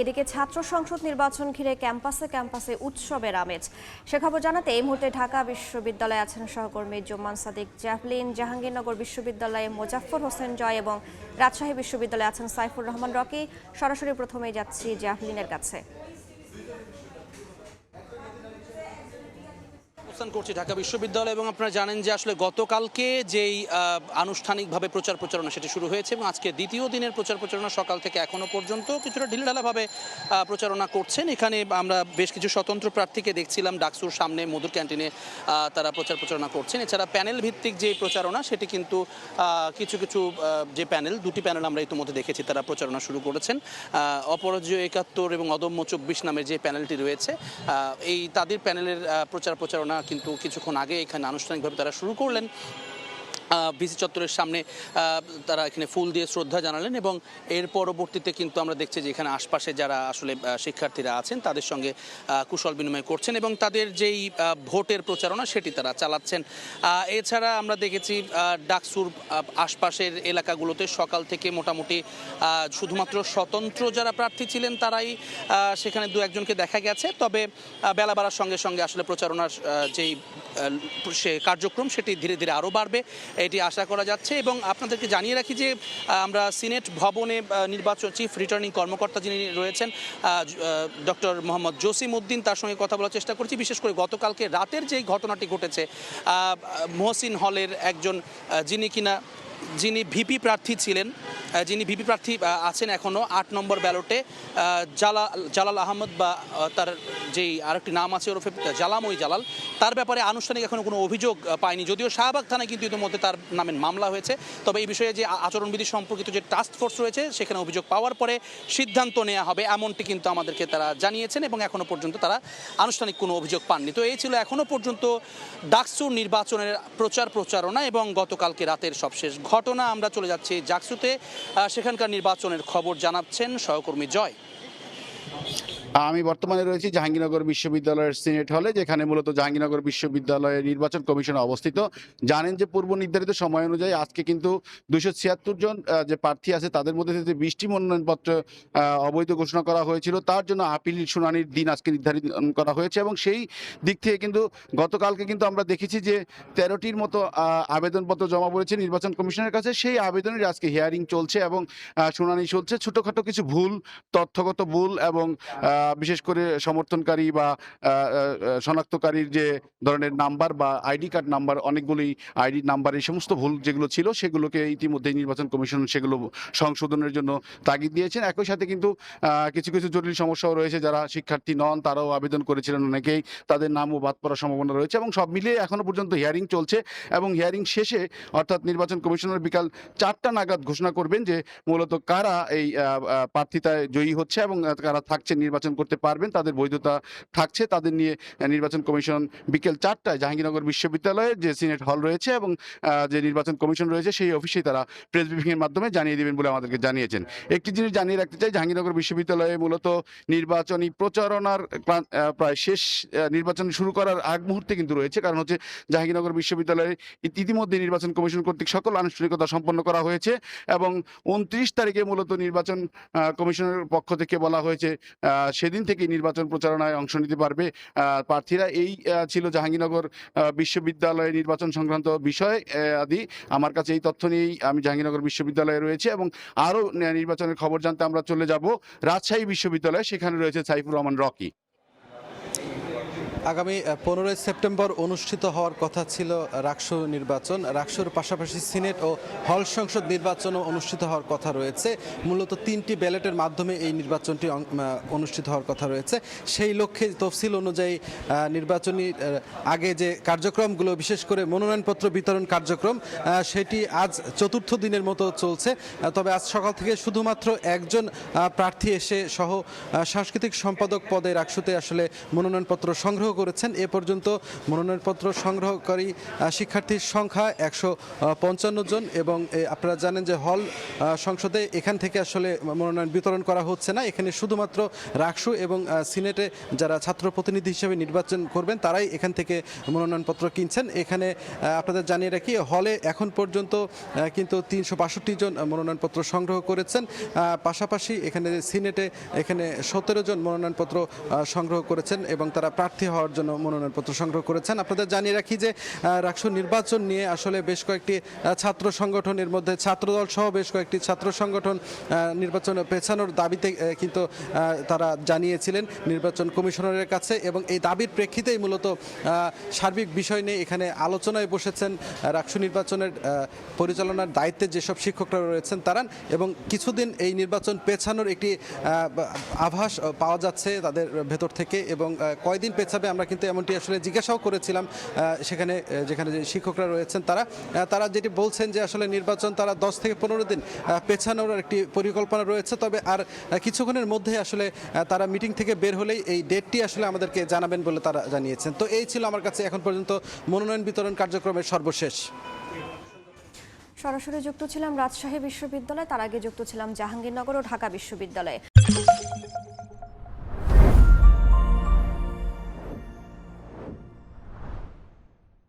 এদিকে ছাত্র সংসদ নির্বাচন ঘিরে ক্যাম্পাসে ক্যাম্পাসে উৎসবের আমেজ। সে খবর জানাতে এই মুহূর্তে ঢাকা বিশ্ববিদ্যালয়ে আছেন সহকর্মী জুম্মান সাদিক জ্যাভলিন, জাহাঙ্গীরনগর বিশ্ববিদ্যালয়ে মোজাফফর হোসেন জয় এবং রাজশাহী বিশ্ববিদ্যালয়ে আছেন সাইফুর রহমান রকি। সরাসরি প্রথমেই যাচ্ছি জ্যাভলিনের কাছে। করছি ঢাকা বিশ্ববিদ্যালয় এবং আপনারা জানেন যে আসলে গতকালকে যেই আনুষ্ঠানিকভাবে প্রচার প্রচারণা সেটি শুরু হয়েছে এবং আজকে দ্বিতীয় দিনের প্রচার প্রচারণা সকাল থেকে এখনো পর্যন্ত কিছুটা ঢিলঢালাভাবে প্রচারণা করছেন। এখানে আমরা বেশ কিছু স্বতন্ত্র প্রার্থীকে দেখছিলাম ডাকসুর সামনে মধুর ক্যান্টিনে তারা প্রচার প্রচারণা করছেন। এছাড়া প্যানেল ভিত্তিক যে প্রচারণা সেটি কিন্তু কিছু কিছু যে প্যানেল, দুটি প্যানেল আমরা ইতিমধ্যে দেখেছি তারা প্রচারণা শুরু করেছেন। অপরাজয় ৭১ এবং অদম্য ২৪ নামের যে প্যানেলটি রয়েছে এই তাদের প্যানেলের প্রচারণা কিন্তু কিছুক্ষণ আগে এখানে আনুষ্ঠানিকভাবে তারা শুরু করলেন। ভিসি চত্বরের সামনে তারা এখানে ফুল দিয়ে শ্রদ্ধা জানালেন এবং এর পরবর্তীতে কিন্তু আমরা দেখছি যে এখানে আশপাশে যারা আসলে শিক্ষার্থীরা আছেন তাদের সঙ্গে কুশল বিনিময় করছেন এবং তাদের যেই ভোটের প্রচারণা সেটি তারা চালাচ্ছেন। এছাড়া আমরা দেখেছি ডাকসুর আশপাশের এলাকাগুলোতে সকাল থেকে মোটামুটি শুধুমাত্র স্বতন্ত্র যারা প্রার্থী ছিলেন তারাই সেখানে দু একজনকে দেখা গেছে। তবে বেলা বাড়ার সঙ্গে সঙ্গে আসলে প্রচারণার যেই সে কার্যক্রম সেটি ধীরে ধীরে আরও বাড়বে এটি আশা করা যাচ্ছে। এবং আপনাদেরকে জানিয়ে রাখি যে আমরা সিনেট ভবনে নির্বাচন চিফ রিটার্নিং কর্মকর্তা যিনি রয়েছেন ডক্টর মোহাম্মদ জসিম উদ্দিন, তার সঙ্গে কথা বলার চেষ্টা করছি। বিশেষ করে গতকালকে রাতের যেই ঘটনাটি ঘটেছে মহসিন হলের একজন যিনি ভিপি প্রার্থী ছিলেন, যিনি ভিপি প্রার্থী আছেন এখনও ৮ নম্বর ব্যালটে, জালাল আহমদ বা তার যেই আরেকটি নাম আছে ওরফে জালামই জালাল, তার ব্যাপারে আনুষ্ঠানিক এখনও কোনো অভিযোগ পায়নি। যদিও শাহবাগ থানায় কিন্তু ইতিমধ্যে তার নামে মামলা হয়েছে। তবে এই বিষয়ে যে আচরণবিধি সম্পর্কিত যে টাস্ক ফোর্স রয়েছে সেখানে অভিযোগ পাওয়ার পরে সিদ্ধান্ত নেওয়া হবে এমনটি কিন্তু আমাদেরকে তারা জানিয়েছেন এবং এখনও পর্যন্ত তারা আনুষ্ঠানিক কোনো অভিযোগ পাননি। তো এই ছিল এখনও পর্যন্ত ডাকসুর নির্বাচনের প্রচারণা এবং গতকালকে রাতের সবশেষ ঘটনা। আমরা চলে যাচ্ছি জাকসুতে, সেখানকার নির্বাচনের খবর জানাচ্ছেন সহকর্মী জয়। আমি বর্তমানে রয়েছি জাহাঙ্গীরনগর বিশ্ববিদ্যালয়ের সিনেট হলে, যেখানে মূলত জাহাঙ্গীরনগর বিশ্ববিদ্যালয়ের নির্বাচন কমিশন অবস্থিত। জানেন যে পূর্ব নির্ধারিত সময় অনুযায়ী আজকে কিন্তু ২৭৬ জন যে প্রার্থী আছে তাদের মধ্যে থেকে ২০টি মনোনয়নপত্র অবৈধ ঘোষণা করা হয়েছিল। তার জন্য আপিল শুনানির দিন আজকে নির্ধারিত করা হয়েছে এবং সেই দিক থেকে কিন্তু গতকালকে কিন্তু আমরা দেখেছি যে ১৩টির মতো আবেদনপত্র জমা পড়েছে নির্বাচন কমিশনের কাছে। সেই আবেদনের আজকে হিয়ারিং চলছে এবং শুনানি চলছে। ছোটোখাটো কিছু ভুল, তথ্যগত ভুল এবং বিশেষ করে সমর্থনকারী বা শনাক্তকারীর যে ধরনের নাম্বার বা আইডি কার্ড নাম্বার, অনেকগুলি আইডি নাম্বার, এই সমস্ত ভুল যেগুলো ছিল সেগুলোকে ইতিমধ্যে নির্বাচন কমিশন সেগুলো সংশোধনের জন্য তাগিদ দিয়েছেন। একই সাথে কিন্তু কিছু কিছু জটিল সমস্যাও রয়েছে। যারা শিক্ষার্থী নন তারাও আবেদন করেছিলেন, অনেকেই তাদের নামও বাদ পড়ার সম্ভাবনা রয়েছে এবং সব মিলিয়ে এখনও পর্যন্ত হিয়ারিং চলছে এবং হিয়ারিং শেষে অর্থাৎ নির্বাচন কমিশনার বিকাল ৪টা নাগাদ ঘোষণা করবেন যে মূলত কারা এই প্রার্থিতায় জয়ী হচ্ছে এবং কারা থাকছে, নির্বাচন করতে পারবেন, তাদের বৈধতা থাকছে। তাদের নিয়ে নির্বাচন কমিশন বিকেল ৪টায় জাহাঙ্গীরনগর বিশ্ববিদ্যালয়ের যে সিনেট হল রয়েছে এবং যে নির্বাচন কমিশন রয়েছে সেই অফিসেই তারা প্রেস ব্রিফিংয়ের মাধ্যমে জানিয়ে দেবেন বলে আমাদেরকে জানিয়েছেন। একটি জিনিস জানিয়ে রাখতে চাই, জাহাঙ্গীরনগর বিশ্ববিদ্যালয়ে মূলত নির্বাচনী প্রচারণার প্রায় শেষ, নির্বাচন শুরু করার আগ মুহূর্তে কিন্তু রয়েছে। কারণ হচ্ছে জাহাঙ্গীরনগর বিশ্ববিদ্যালয়ে ইতিমধ্যে নির্বাচন কমিশন কর্তৃক সকল আনুষ্ঠানিকতা সম্পন্ন করা হয়েছে এবং ২৯ তারিখে মূলত নির্বাচন কমিশনের পক্ষ থেকে বলা হয়েছে সেদিন থেকে নির্বাচন প্রচারণায় অংশ নিতে পারবে প্রার্থীরা। এই ছিল জাহাঙ্গীরনগর বিশ্ববিদ্যালয়ে নির্বাচন সংক্রান্ত বিষয় আদি। আমার কাছে এই তথ্য নিয়েই আমি জাহাঙ্গীরনগর বিশ্ববিদ্যালয়ে রয়েছে এবং আরও নির্বাচনের খবর জানতে আমরা চলে যাব রাজশাহী বিশ্ববিদ্যালয়ে। সেখানে রয়েছে সাইফুর রহমান রকি। আগামী ১৫ সেপ্টেম্বর অনুষ্ঠিত হওয়ার কথা ছিল রাকসু নির্বাচন। রাকসুর পাশাপাশি সিনেট ও হল সংসদ নির্বাচনও অনুষ্ঠিত হওয়ার কথা রয়েছে। মূলত ৩টি ব্যালটের মাধ্যমে এই নির্বাচনটি অনুষ্ঠিত হওয়ার কথা রয়েছে। সেই লক্ষ্যে তফসিল অনুযায়ী নির্বাচনী আগে যে কার্যক্রমগুলো, বিশেষ করে মনোনয়নপত্র বিতরণ কার্যক্রম, সেটি আজ ৪র্থ দিনের মতো চলছে। তবে আজ সকাল থেকে শুধুমাত্র একজন প্রার্থী এসে সাংস্কৃতিক সম্পাদক পদে রাকসুতে আসলে মনোনয়নপত্র সংগ্রহ করেছেন। এ পর্যন্ত মনোনয়নপত্র সংগ্রহকারী শিক্ষার্থীর সংখ্যা 155 জন এবং আপনারা জানেন যে হল সংসদে এখান থেকে আসলে মনোনয়ন বিতরণ করা হচ্ছে না। এখানে শুধুমাত্র রাকসু এবং সিনেটে যারা ছাত্র প্রতিনিধি হিসেবে নির্বাচন করবেন তারাই এখান থেকে মনোনয়নপত্র কিনছেন। এখানে আপনাদের জানিয়ে রাখি হলে এখন পর্যন্ত কিন্তু 362 জন মনোনয়নপত্র সংগ্রহ করেছেন। পাশাপাশি এখানে সিনেটে এখানে 17 জন মনোনয়নপত্র সংগ্রহ করেছেন এবং তারা প্রার্থী হওয়ার জন্য মনোনয়নপত্র সংগ্রহ করেছেন। আপনাদের জানিয়ে রাখি যে রাকসু নির্বাচন নিয়ে আসলে বেশ কয়েকটি ছাত্র সংগঠনের মধ্যে ছাত্রদল সহ বেশ কয়েকটি ছাত্র সংগঠন নির্বাচন পেছানোর দাবিতে কিন্তু তারা জানিয়েছিলেন নির্বাচন কমিশনারের কাছে এবং এই দাবির প্রেক্ষিতেই মূলত সার্বিক বিষয় নিয়ে এখানে আলোচনায় বসেছেন রাকসু নির্বাচনের পরিচালনার দায়িত্বে যেসব শিক্ষকরা রয়েছেন তারা এবং কিছুদিন এই নির্বাচন পেছানোর একটি আভাস পাওয়া যাচ্ছে তাদের ভেতর থেকে এবং কয়দিন পেছাবে আমরা কিন্তু এমনটি আসলে জিজ্ঞাসাও করেছিলাম যেখানে যে শিক্ষকরা রয়েছেন তারা যেটি বলছেন যে আসলে নির্বাচন তারা 10 থেকে 15 দিন পেছানোর একটি পরিকল্পনা রয়েছে। তবে আর কিছুক্ষণের মধ্যে আসলে তারা মিটিং থেকে বের হলেই এই ডেটটি আসলে আমাদেরকে জানাবেন বলে তারা জানিয়েছেন। তো এই ছিল আমার কাছে এখন পর্যন্ত মনোনয়ন বিতরণ কার্যক্রমের সর্বশেষ। সরাসরি যুক্ত ছিলাম রাজশাহী বিশ্ববিদ্যালয়, তার আগে যুক্ত ছিলাম জাহাঙ্গীরনগর ও ঢাকা বিশ্ববিদ্যালয়ে।